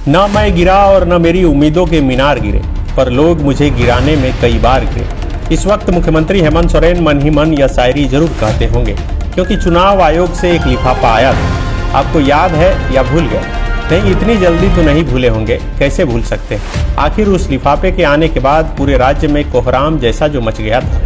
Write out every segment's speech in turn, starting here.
न मैं गिरा और न मेरी उम्मीदों के मीनार गिरे, पर लोग मुझे गिराने में कई बार गिरे। इस वक्त मुख्यमंत्री हेमंत सोरेन मन ही मन यह शायरी जरूर कहते होंगे, क्योंकि चुनाव आयोग से एक लिफाफा आया था। आपको याद है या भूल गए? नहीं, इतनी जल्दी तो नहीं भूले होंगे, कैसे भूल सकते हैं। आखिर उस लिफाफे के आने के बाद पूरे राज्य में कोहराम जैसा जो मच गया था।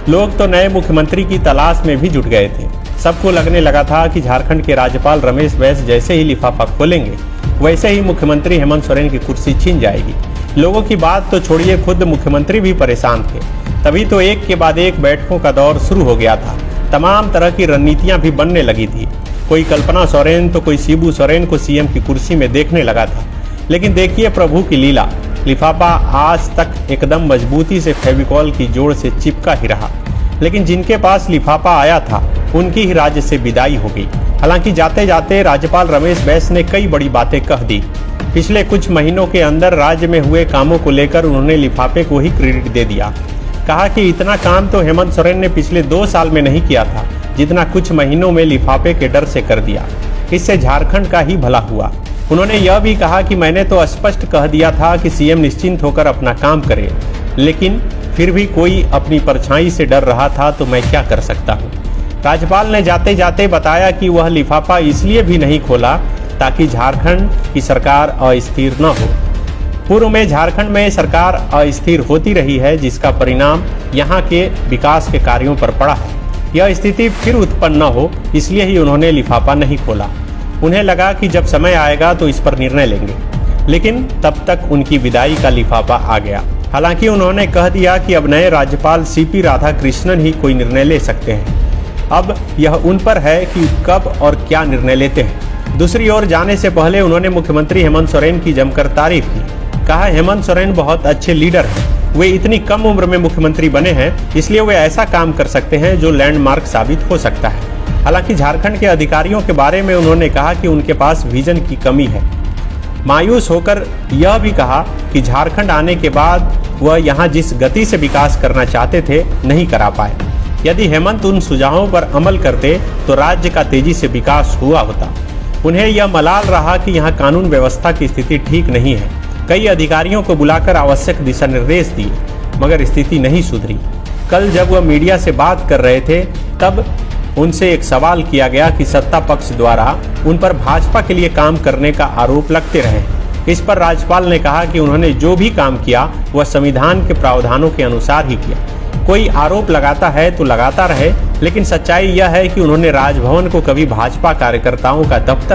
लोग तो नए मुख्यमंत्री की तलाश में भी जुट गए थे। सबको लगने लगा था कि झारखंड के राज्यपाल रमेश बैस जैसे ही लिफाफा खोलेंगे, वैसे ही मुख्यमंत्री हेमंत सोरेन की कुर्सी छीन जाएगी। लोगों की बात तो छोड़िए, खुद मुख्यमंत्री भी परेशान थे। तभी तो एक के बाद एक बैठकों का दौर शुरू हो गया था। तमाम तरह की रणनीतियां भी बनने लगी थी। कोई कल्पना सोरेन तो कोई शिबू सोरेन को सीएम की कुर्सी में देखने लगा था। लेकिन देखिए प्रभु की लीला, लिफाफा आज तक एकदम मजबूती से फेविकॉल की जोड़ से चिपका ही रहा। लेकिन जिनके पास लिफाफा आया था उनकी ही राज्य से विदाई हो गई। हालांकि जाते जाते राज्यपाल रमेश बैस ने कई बड़ी बातें कह दी। पिछले कुछ महीनों के अंदर राज्य में हुए कामों को लेकर उन्होंने लिफाफे को ही क्रेडिट दे दिया। कहा कि इतना काम तो हेमंत सोरेन ने पिछले 2 साल में नहीं किया था, जितना कुछ महीनों में लिफाफे के डर से कर दिया। इससे झारखंड का ही भला हुआ। उन्होंने यह भी कहा कि मैंने तो स्पष्ट कह दिया था कि सीएम निश्चिंत होकर अपना काम करे, लेकिन फिर भी कोई अपनी परछाई से डर रहा था, तो मैं क्या कर सकता हूँ। राज्यपाल ने जाते जाते बताया कि वह लिफाफा इसलिए भी नहीं खोला ताकि झारखंड की सरकार अस्थिर न हो। पूर्व में झारखंड में सरकार अस्थिर होती रही है, जिसका परिणाम यहाँ के विकास के कार्यों पर पड़ा है। यह स्थिति फिर उत्पन्न न हो, इसलिए ही उन्होंने लिफाफा नहीं खोला। उन्हें लगा कि जब समय आएगा तो इस पर निर्णय लेंगे, लेकिन तब तक उनकी विदाई का लिफाफा आ गया। हालांकि उन्होंने कह दिया कि अब नए राज्यपाल सीपी राधाकृष्णन ही कोई निर्णय ले सकते हैं। अब यह उन पर है कि कब और क्या निर्णय लेते हैं। दूसरी ओर जाने से पहले उन्होंने मुख्यमंत्री हेमंत सोरेन की जमकर तारीफ की। कहा, हेमंत सोरेन बहुत अच्छे लीडर हैं। वे इतनी कम उम्र में मुख्यमंत्री बने हैं, इसलिए वे ऐसा काम कर सकते हैं जो लैंडमार्क साबित हो सकता है। हालांकि झारखंड के अधिकारियों के बारे में उन्होंने कहा कि उनके पास विजन की कमी है। मायूस होकर यह भी कहा कि झारखंड आने के बाद वह यहाँ जिस गति से विकास करना चाहते थे, नहीं करा पाए। यदि हेमंत उन सुझावों पर अमल करते तो राज्य का तेजी से विकास हुआ होता। उन्हें यह मलाल रहा कि यहाँ कानून व्यवस्था की स्थिति ठीक नहीं है। कई अधिकारियों को बुलाकर आवश्यक दिशा निर्देश दिए, मगर स्थिति नहीं सुधरी। कल जब वह मीडिया से बात कर रहे थे, तब उनसे एक सवाल किया गया कि सत्ता पक्ष द्वारा उन पर भाजपा के लिए काम करने का आरोप लगते रहे। इस पर राज्यपाल ने कहा कि उन्होंने जो भी काम किया वह संविधान के प्रावधानों के अनुसार ही किया। कोई आरोप लगाता है तो लगाता रहे, लेकिन सच्चाई यह है कि उन्होंने राजभवन को कभी भाजपा कार्यकर्ताओं का दफ्तर